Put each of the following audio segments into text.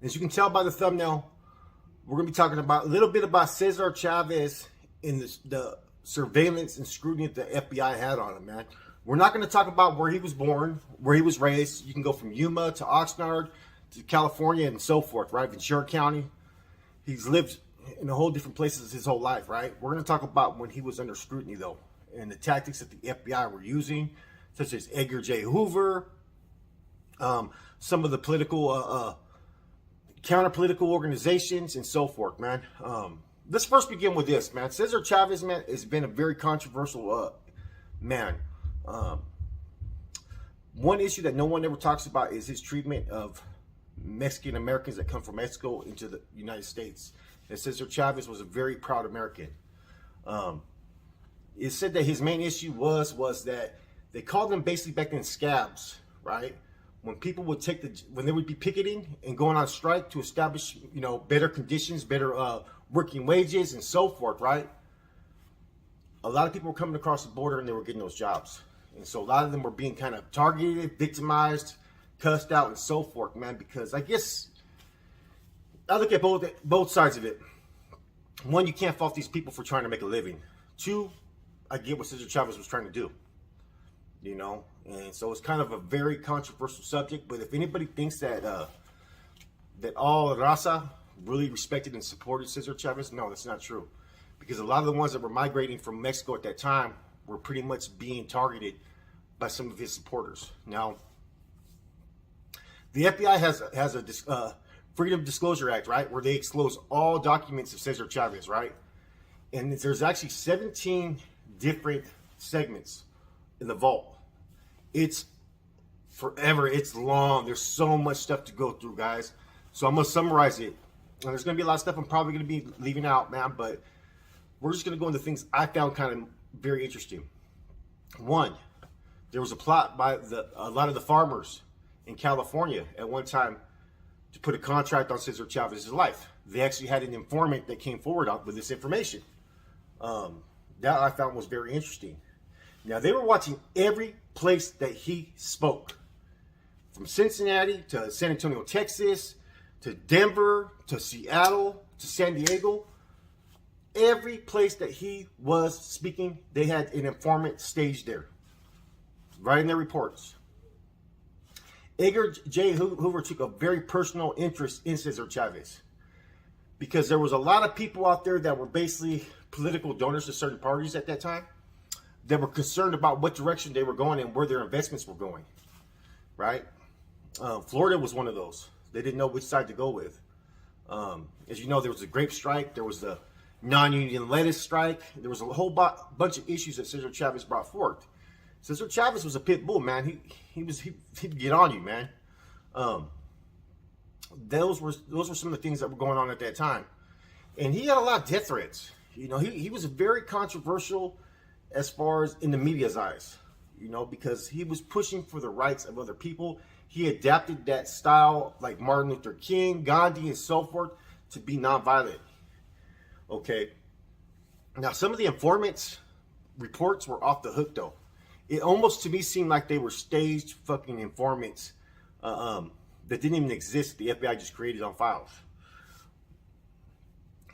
As you can tell by the thumbnail, we're going to be talking about a little bit about Cesar Chavez and the surveillance and scrutiny that the FBI had on him, man. We're not going to talk about where he was born, where he was raised. You can go from Yuma to Oxnard to California and so forth, right? Ventura County. He's lived in a whole different places his whole life, right? We're going to talk about when he was under scrutiny, though, and the tactics that the FBI were using, such as Edgar J. Hoover, some of the political, counter-political organizations, and so forth, man. Let's first begin with this, man. Cesar Chavez, man, has been a very controversial man. One issue that no one ever talks about is his treatment of Mexican Americans that come from Mexico into the United States. And Cesar Chavez was a very proud American. It said that his main issue was that they called them basically back then scabs, right? When people would when they would be picketing and going on strike to establish, better conditions, better working wages and so forth, right? A lot of people were coming across the border and they were getting those jobs. And so a lot of them were being kind of targeted, victimized, cussed out and so forth, man, because I guess I look at both sides of it. One, you can't fault these people for trying to make a living. Two, I get what Cesar Chavez was trying to do, and so it's kind of a very controversial subject. But if anybody thinks that that all raza really respected and supported Cesar Chavez, no, that's not true, because a lot of the ones that were migrating from Mexico at that time were pretty much being targeted by some of his supporters. Now, the FBI has a Freedom Disclosure Act, right, where they disclose all documents of Cesar Chavez, right? And there's actually 17 different segments in the vault. It's forever. It's long. There's so much stuff to go through, guys. So I'm going to summarize it. And there's going to be a lot of stuff I'm probably going to be leaving out, man, but we're just going to go into things I found kind of very interesting. One, there was a plot by a lot of the farmers in California at one time to put a contract on Cesar Chavez's life. They actually had an informant that came forward with this information. That I found was very interesting. Now, they were watching every place that he spoke, from Cincinnati to San Antonio, Texas, to Denver, to Seattle, to San Diego. Every place that he was speaking, they had an informant staged there, writing their reports. Edgar J. Hoover took a very personal interest in Cesar Chavez because there was a lot of people out there that were basically political donors to certain parties at that time that were concerned about what direction they were going and where their investments were going, right? Florida was one of those. They didn't know which side to go with. As you know, there was a grape strike. There was the non-union lettuce strike. There was a whole bunch of issues that Cesar Chavez brought forth. Cesar Chavez was a pit bull, man. He'd get on you, man. Those were some of the things that were going on at that time, and he had a lot of death threats. He was very controversial as far as in the media's eyes. Because he was pushing for the rights of other people. He adapted that style, like Martin Luther King, Gandhi, and so forth, to be nonviolent. Okay. Now, some of the informants' reports were off the hook, though. It almost to me seemed like they were staged fucking informants that didn't even exist. The FBI just created on files.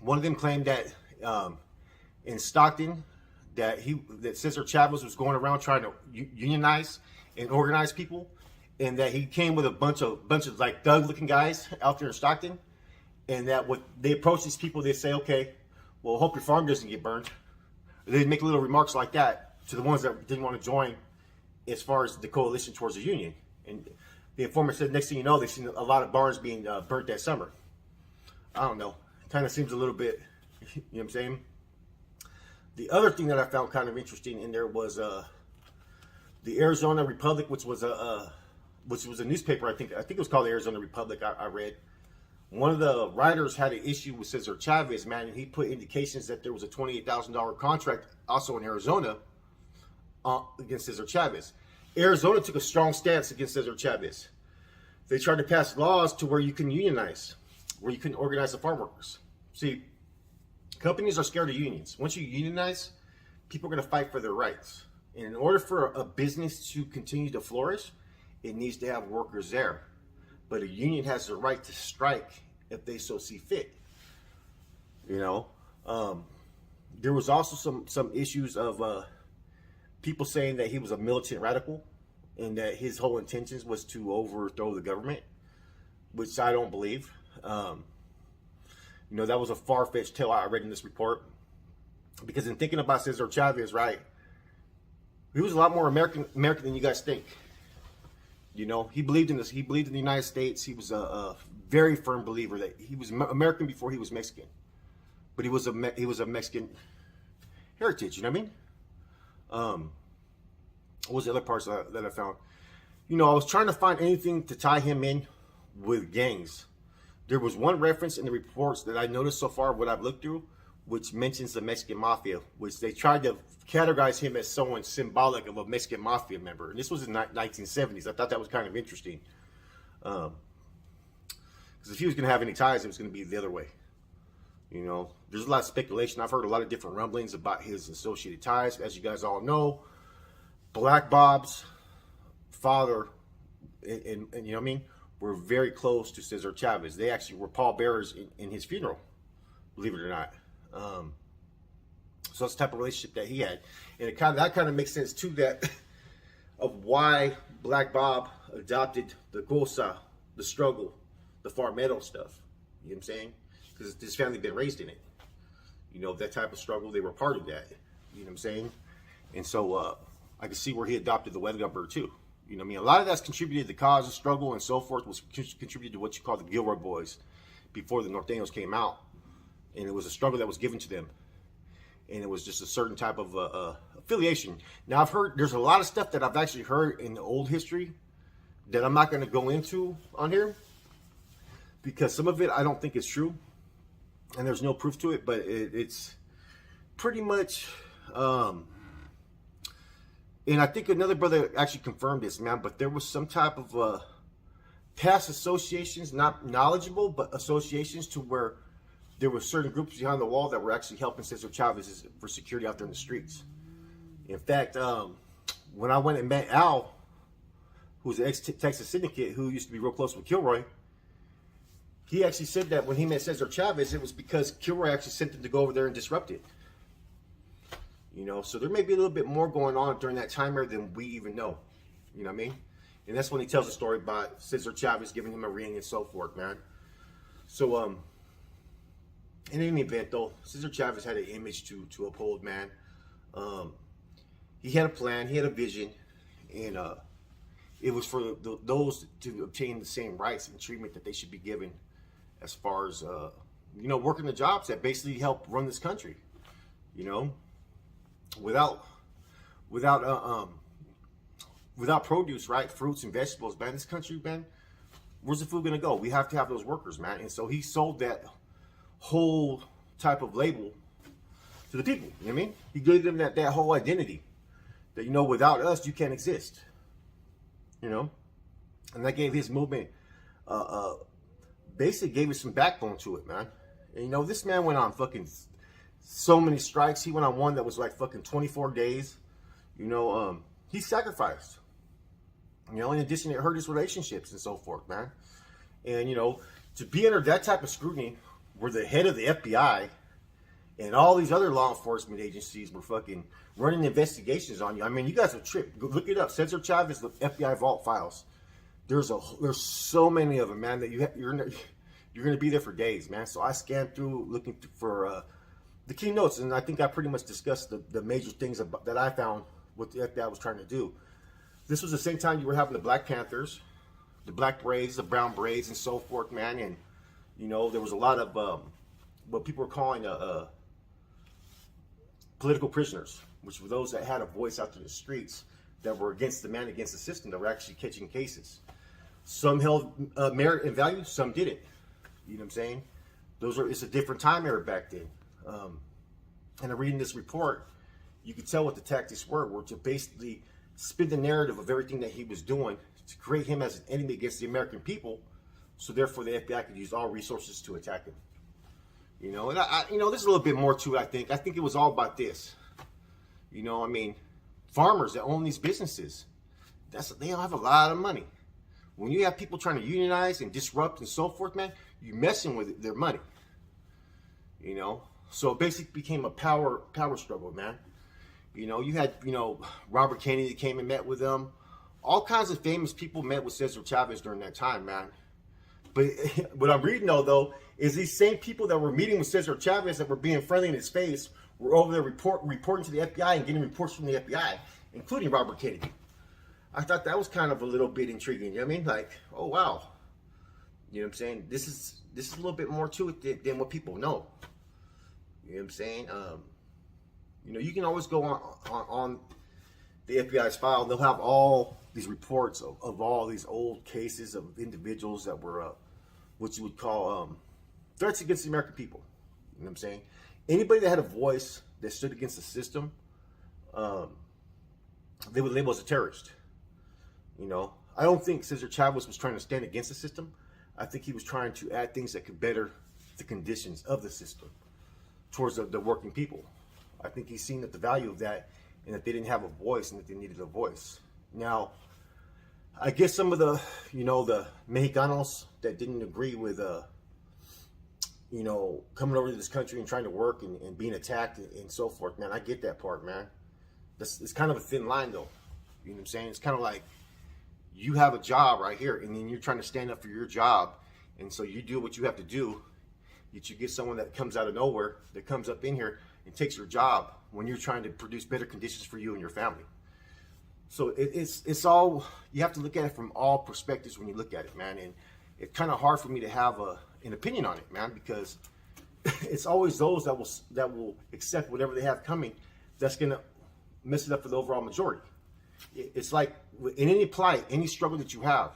One of them claimed that in Stockton that Cesar Chavez was going around trying to unionize and organize people, and that he came with a bunch of like thug-looking guys out there in Stockton, and that what they approach these people, they say, okay, well, hope your farm doesn't get burned. They'd make little remarks like that to the ones that didn't want to join as far as the coalition towards the union. And the informant said, next thing you know, they've seen a lot of barns being burnt that summer. I don't know. Kind of seems a little bit, you know what I'm saying? The other thing that I found kind of interesting in there was the Arizona Republic, which was a newspaper. I think it was called the Arizona Republic. I read. One of the writers had an issue with Cesar Chavez, man, and he put indications that there was a $28,000 contract also in Arizona against Cesar Chavez. Arizona took a strong stance against Cesar Chavez. They tried to pass laws to where you can unionize, where you can organize the farm workers. See, companies are scared of unions. Once you unionize, people are going to fight for their rights. And in order for a business to continue to flourish, it needs to have workers there. but a union has the right to strike if they so see fit. You know, there was also some issues of people saying that he was a militant radical and that his whole intentions was to overthrow the government, which I don't believe. You know, that was a far-fetched tale I read in this report, because in thinking about Cesar Chavez, right, he was a lot more American than you guys think. You know, he believed in this. He believed in the United States. He was a very firm believer that he was American before he was Mexican, but he was a Mexican heritage. You know what I mean? What was the other parts that I found? You know, I was trying to find anything to tie him in with gangs. There was one reference in the reports that I noticed so far, what I've looked through, which mentions the Mexican Mafia, which they tried to categorize him as someone symbolic of a Mexican Mafia member. And this was in the 1970s. I thought that was kind of interesting. Because if he was going to have any ties, it was going to be the other way. You know, there's a lot of speculation. I've heard a lot of different rumblings about his associated ties. As you guys all know, Black Bob's father, and you know what I mean, were very close to Cesar Chavez. They actually were pallbearers in his funeral, believe it or not. So that's the type of relationship that he had, and that kind of makes sense too, that of why Black Bob adopted the cosa, the struggle, the farmero stuff. You know what I'm saying? Because his family had been raised in it. You know, that type of struggle, they were part of that. You know what I'm saying? And so I can see where he adopted the wet gumper too. You know what I mean? A lot of that's contributed to the cause of struggle and so forth, was contributed to what you call the Gilroy Boys before the Norteños came out. And it was a struggle that was given to them. And it was just a certain type of affiliation. Now, I've heard, there's a lot of stuff that I've actually heard in the old history that I'm not going to go into on here, because some of it I don't think is true. And there's no proof to it, but it's pretty much... and I think another brother actually confirmed this, man, but there was some type of past associations, not knowledgeable, but associations to where there were certain groups behind the wall that were actually helping Cesar Chavez for security out there in the streets. In fact, when I went and met Al, who's an ex-Texas syndicate who used to be real close with Kilroy, he actually said that when he met Cesar Chavez, it was because Kilroy actually sent him to go over there and disrupt it. You know, so there may be a little bit more going on during that time period than we even know. You know what I mean? And that's when he tells the story about Cesar Chavez giving him a ring and so forth, man. So, in any event, though, Cesar Chavez had an image to uphold, man. He had a plan, he had a vision, and it was for those to obtain the same rights and treatment that they should be given, as far as you know, working the jobs that basically help run this country. You know, without produce, right, fruits and vegetables, man, this country, man, where's the food gonna go? We have to have those workers, man. And so he sold that whole type of label to the people. You know what I mean? He gave them that whole identity that, you know, without us you can't exist. You know, and that gave his movement basically gave it some backbone to it, man. And you know, this man went on fucking so many strikes. He went on one that was like fucking 24 days. You know, he sacrificed. You know, in addition, it hurt his relationships and so forth, man. And you know, to be under that type of scrutiny, where the head of the FBI and all these other law enforcement agencies were fucking running investigations on you. I mean, you guys have tripped. Go look it up. Cesar Chavez, the FBI vault files. There's so many of them, man, that you're gonna be there for days, man. So I scanned through looking for the keynotes, and I think I pretty much discussed the major things that I found what the FBI was trying to do. This was the same time you were having the Black Panthers, the Black Berets, the Brown Berets, and so forth, man. And you know, there was a lot of what people were calling political prisoners, which were those that had a voice out to the streets, that were against the man, against the system, that were actually catching cases. Some held merit and value, some didn't. You know what I'm saying? It's a different time era back then. And reading this report, you could tell what the tactics were to basically spin the narrative of everything that he was doing to create him as an enemy against the American people, so therefore the FBI could use all resources to attack him. You know, and you know, there's a little bit more to it. I think it was all about this. You know, I mean, farmers that own these businesses, they don't have a lot of money. When you have people trying to unionize and disrupt and so forth, man, you're messing with their money. You know, so it basically became a power struggle, man. You know, you had, you know, Robert Kennedy came and met with them. All kinds of famous people met with Cesar Chavez during that time, man. But what I'm reading, though, is these same people that were meeting with Cesar Chavez, that were being friendly in his face, were over there reporting to the FBI and getting reports from the FBI, including Robert Kennedy. I thought that was kind of a little bit intriguing. You know what I mean? Like, oh, wow. You know what I'm saying? This is a little bit more to it than what people know. You know what I'm saying? You know, you can always go on the FBI's file. They'll have all these reports of all these old cases of individuals that were what you would call threats against the American people. You know what I'm saying? Anybody that had a voice that stood against the system, they would label as a terrorist. You know, I don't think Cesar Chavez was trying to stand against the system. I think he was trying to add things that could better the conditions of the system towards the working people. I think he's seen that the value of that, and that they didn't have a voice, and that they needed a voice. Now, I guess some of the, you know, the Mexicanos that didn't agree with, you know, coming over to this country and trying to work and being attacked and so forth, man, I get that part, man. It's kind of a thin line, though. You know what I'm saying? It's kind of like, you have a job right here, and then you're trying to stand up for your job, and so you do what you have to do. Yet you get someone that comes out of nowhere, that comes up in here and takes your job when you're trying to produce better conditions for you and your family. So it's all, you have to look at it from all perspectives when you look at it, man. And it's kind of hard for me to have an opinion on it, man, because it's always those that will accept whatever they have coming that's gonna mess it up for the overall majority. It's like in any plight, any struggle that you have,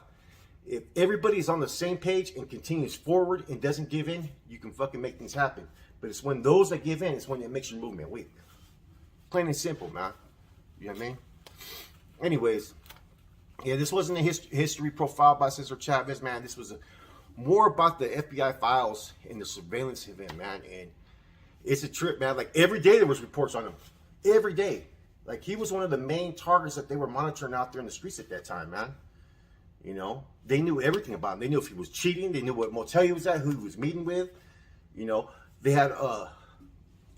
if everybody's on the same page and continues forward and doesn't give in, you can fucking make things happen. But it's when those that give in, it's when it makes your movement weak. Plain and simple, man. You know what I mean? Anyways, yeah, this wasn't a history profile by Cesar Chavez, man. This was more about the FBI files and the surveillance event, man. And it's a trip, man. Like, every day there was reports on him. Every day. Like, he was one of the main targets that they were monitoring out there in the streets at that time, man. You know, they knew everything about him. They knew if he was cheating. They knew what motel he was at, who he was meeting with. You know, they had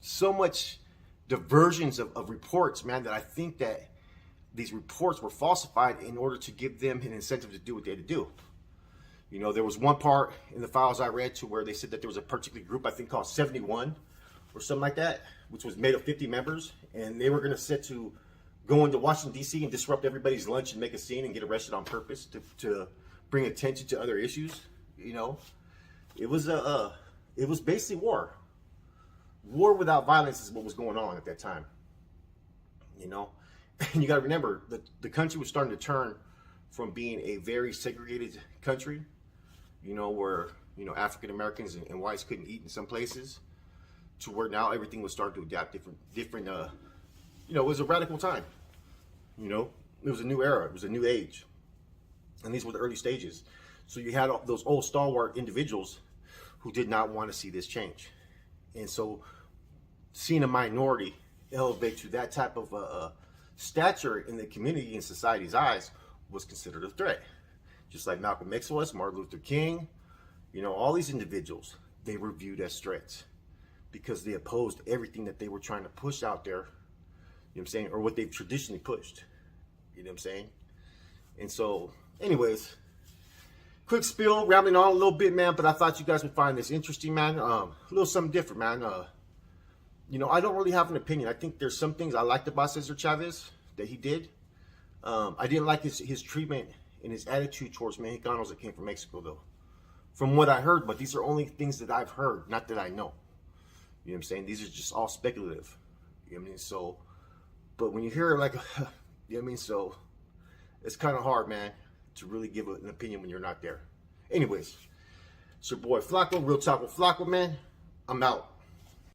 so much diversions of reports, man, that I think that these reports were falsified in order to give them an incentive to do what they had to do. You know, there was one part in the files I read to where they said that there was a particular group, I think called 71 or something like that, which was made of 50 members, and they were going to set to go into Washington, D.C. and disrupt everybody's lunch and make a scene and get arrested on purpose to bring attention to other issues. You know, it was basically war. War without violence is what was going on at that time. You know, and you got to remember that the country was starting to turn from being a very segregated country, you know, where, you know, African Americans and whites couldn't eat in some places, to where now everything was starting to adapt different. You know, it was a radical time. You know, it was a new era. It was a new age, and these were the early stages. So you had those old stalwart individuals who did not want to see this change, and so seeing a minority elevate to that type of stature in the community and society's eyes was considered a threat. Just like Malcolm X was, Martin Luther King, you know, all these individuals, they were viewed as threats because they opposed everything that they were trying to push out there, you know what I'm saying, or what they've traditionally pushed, you know what I'm saying? And so, anyways, quick spiel, rambling on a little bit, man, but I thought you guys would find this interesting, man. A little something different, man. You know, I don't really have an opinion. I think there's some things I liked about Cesar Chavez that he did. I didn't like his treatment and his attitude towards Mexicanos that came from Mexico, though. From what I heard, but these are only things that I've heard, not that I know. You know what I'm saying? These are just all speculative. You know what I mean? So, but when you hear like, you know what I mean? So, it's kind of hard, man, to really give an opinion when you're not there. Anyways, it's your boy Flacco, Real Talk with Flacco, man. I'm out.